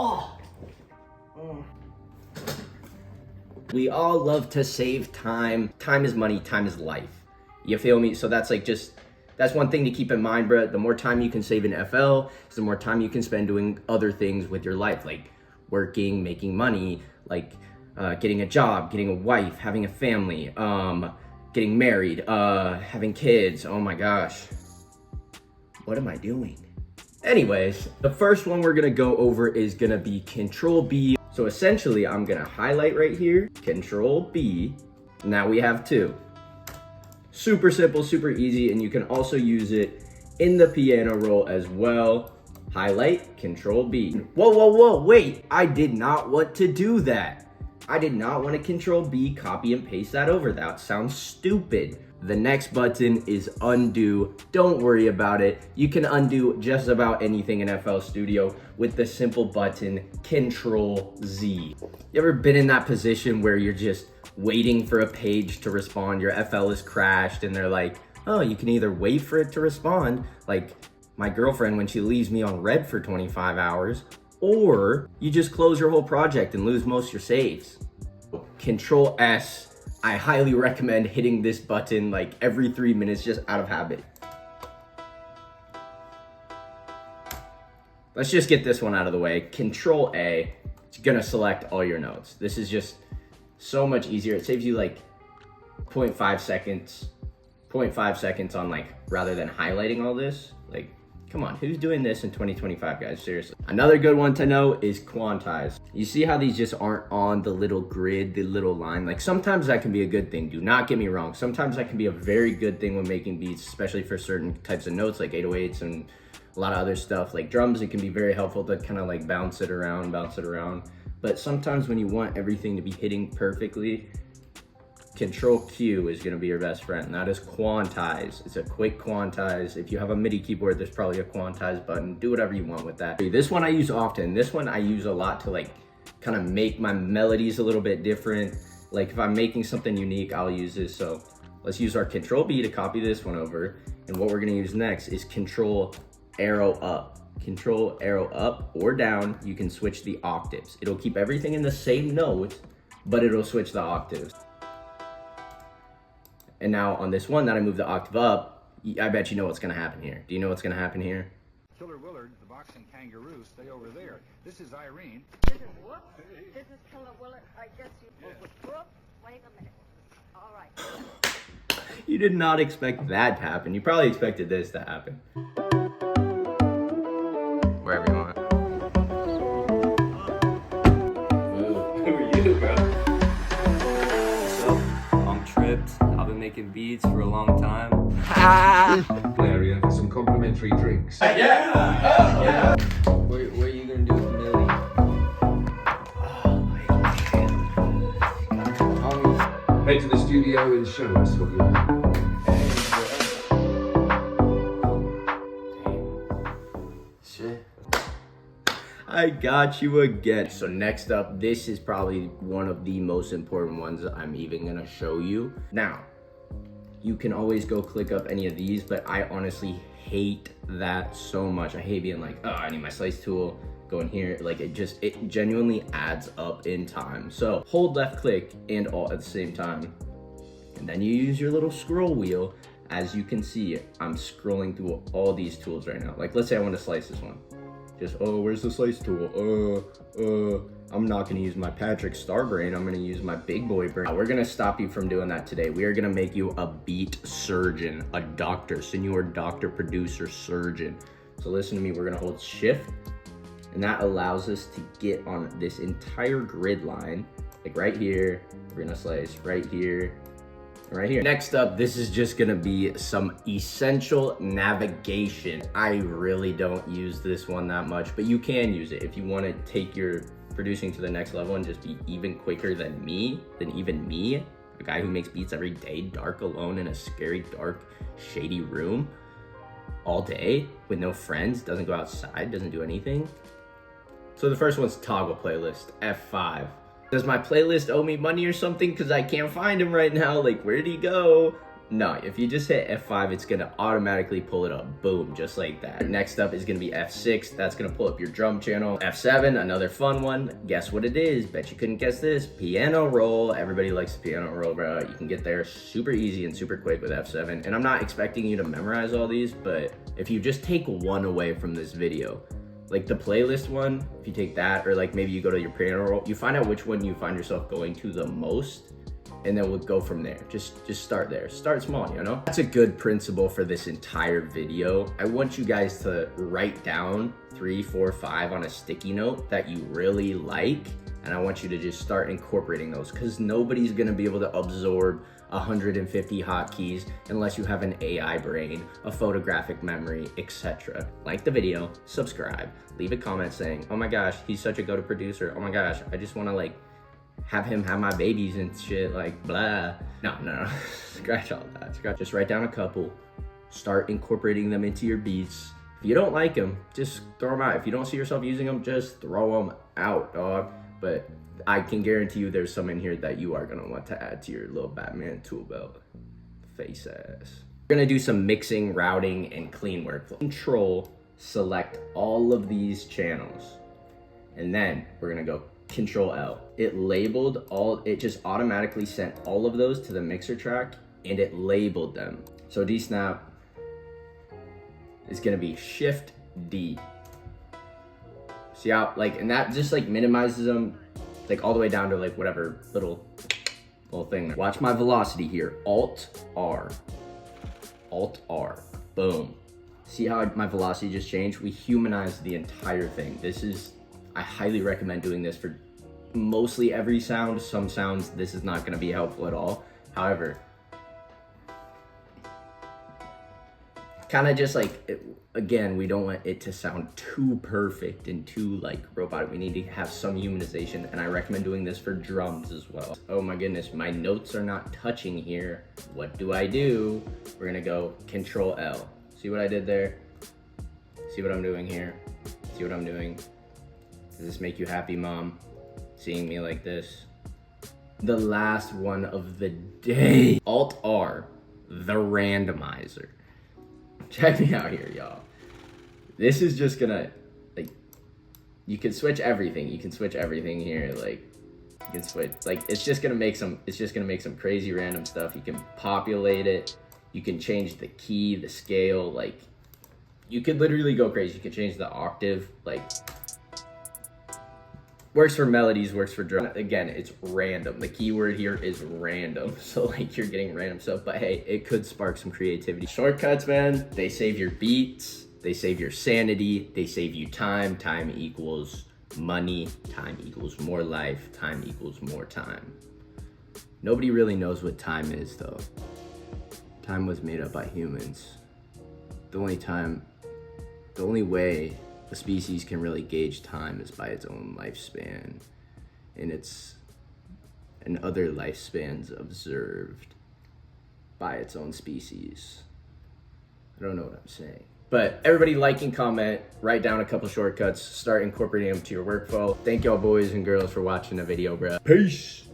Oh. Mm. We all love to save time. Time is money, time is life. You feel me? So that's like that's one thing to keep in mind, bro. The more time you can save in FL, is the more time you can spend doing other things with your life, like working, making money, like getting a job, getting a wife, having a family, getting married, having kids. Oh my gosh. What am I doing? Anyways, the first one we're gonna go over is gonna be Control B. So essentially, I'm gonna highlight right here, Control B. Now we have two. Super simple, super easy, and you can also use it in the piano roll as well. Highlight, Control B. Whoa, wait, I did not want to do that. I did not want to Control B, copy and paste that over. That sounds stupid. The next button is undo. Don't worry about it. You can undo just about anything in FL Studio with the simple button Control Z. You ever been in that position where you're just waiting for a page to respond, your FL is crashed, and they're like, oh, you can either wait for it to respond, like my girlfriend when she leaves me on red for 25 hours, or you just close your whole project and lose most of your saves. Control S. I highly recommend hitting this button like every 3 minutes just out of habit. Let's just get this one out of the way. Control A, it's gonna select all your notes. This is just so much easier. It saves you like 0.5 seconds on like, rather than highlighting all this. Like, come on, who's doing this in 2025, guys? Seriously. Another good one to know is quantize. You see how these just aren't on the little grid, the little line? Like sometimes that can be a good thing. Do not get me wrong. Sometimes that can be a very good thing when making beats, especially for certain types of notes like 808s and a lot of other stuff. Like drums, it can be very helpful to kind of like bounce it around. But sometimes when you want everything to be hitting perfectly, Control Q is gonna be your best friend. That is quantize. It's a quick quantize. If you have a MIDI keyboard, there's probably a quantize button. Do whatever you want with that. This one I use often. This one I use a lot to like kind of make my melodies a little bit different. Like if I'm making something unique, I'll use this. So let's use our Control B to copy this one over. And what we're gonna use next is Control arrow up. Control arrow up or down. You can switch the octaves. It'll keep everything in the same note, but it'll switch the octaves. And now on this one that I moved the octave up, I bet you know what's gonna happen here. Do you know what's gonna happen here? Killer Willard, the boxing kangaroo, stay over there. This is Irene. This is whoop. This is Killer Willard. I guess you whoop. Wait a minute. All right. You did not expect that to happen. You probably expected this to happen. Wherever you want. Ooh, who are you, bro? So, I'm tripped. I've been making beats for a long time. Area for some complimentary drinks. Yeah! What are you gonna do with Millie? Head to the studio and show us what you're doing. Shit. I got you again. So next up, this is probably one of the most important ones I'm even gonna show you. Now, you can always go click up any of these, but I honestly hate that so much. I hate being like, oh, I need my slice tool, go in here. Like it genuinely adds up in time. So hold left click and alt at the same time. And then you use your little scroll wheel. As you can see, I'm scrolling through all these tools right now. Like let's say I want to slice this one. Just, oh, where's the slice tool? I'm not gonna use my Patrick Star brain. I'm gonna use my big boy brain. We're gonna stop you from doing that today. We are gonna make you a beat surgeon, a doctor, senior doctor, producer, surgeon. So listen to me, we're gonna hold shift, and that allows us to get on this entire grid line. Like right here, we're gonna slice right here, right here. Next up, this is just gonna be some essential navigation. I really don't use this one that much, but you can use it if you wanna take your producing to the next level and just be even quicker than even me, a guy who makes beats every day, dark alone in a scary, dark, shady room all day with no friends, doesn't go outside, doesn't do anything. So the first one's toggle playlist, F5. Does my playlist owe me money or something? Because I can't find him right now. Like, where'd he go? No, if you just hit F5, it's gonna automatically pull it up. Boom, just like that. Next up is gonna be F6. That's gonna pull up your drum channel. F7, another fun one. Guess what it is? Bet you couldn't guess this. Piano roll. Everybody likes the piano roll, bro. You can get there super easy and super quick with F7. And I'm not expecting you to memorize all these, but if you just take one away from this video, like the playlist one, if you take that, or like maybe you go to your piano roll, you find out which one you find yourself going to the most, and then we'll go from there. Just start there. Start small, you know? That's a good principle for this entire video. I want you guys to write down 3, 4, 5 on a sticky note that you really like, and I want you to just start incorporating those, because nobody's gonna be able to absorb 150 hotkeys unless you have an AI brain, a photographic memory, etc. Like the video, subscribe, leave a comment saying, oh my gosh, he's such a go-to producer. Oh my gosh, I just wanna like have him have my babies and shit, like blah. No. Scratch all that. Just write down a couple, start incorporating them into your beats. If you don't like them, just throw them out. If you don't see yourself using them, just throw them out, dog. But I can guarantee you there's some in here that you are gonna want to add to your little Batman tool belt. Face ass. We're gonna do some mixing, routing, and clean workflow. Control, select all of these channels. And then we're gonna go Control L. It labeled it just automatically sent all of those to the mixer track, and it labeled them. So D-Snap is gonna be Shift D. See how, like, and that just like minimizes them, like all the way down to like whatever little thing. Watch my velocity here. Alt R. Alt R. Boom. See how my velocity just changed? We humanized the entire thing. I highly recommend doing this for mostly every sound. Some sounds, this is not going to be helpful at all. However, kind of just like, again, we don't want it to sound too perfect and too like robotic. We need to have some humanization, and I recommend doing this for drums as well. Oh my goodness, my notes are not touching here. What do? We're going to go Control L. See what I did there? See what I'm doing here? See what I'm doing? Does this make you happy, Mom? Seeing me like this? The last one of the day. Alt R, the randomizer. Check me out here, y'all. This is just gonna, like, you can switch everything. You can switch everything here. Like, you can switch, like, it's just gonna make some crazy random stuff. You can populate it. You can change the key, the scale. Like, you could literally go crazy. You can change the octave, like, works for melodies, works for drum. Again, it's random. The keyword here is random. So like you're getting random stuff, but hey, it could spark some creativity. Shortcuts, man, they save your beats, they save your sanity, they save you time. Time equals money, time equals more life, time equals more time. Nobody really knows what time is though. Time was made up by humans. The only way a species can really gauge time is by its own lifespan, and other lifespans observed by its own species. I don't know what I'm saying. But everybody like and comment, write down a couple shortcuts, start incorporating them to your workflow. Thank y'all boys and girls for watching the video, bro. Peace.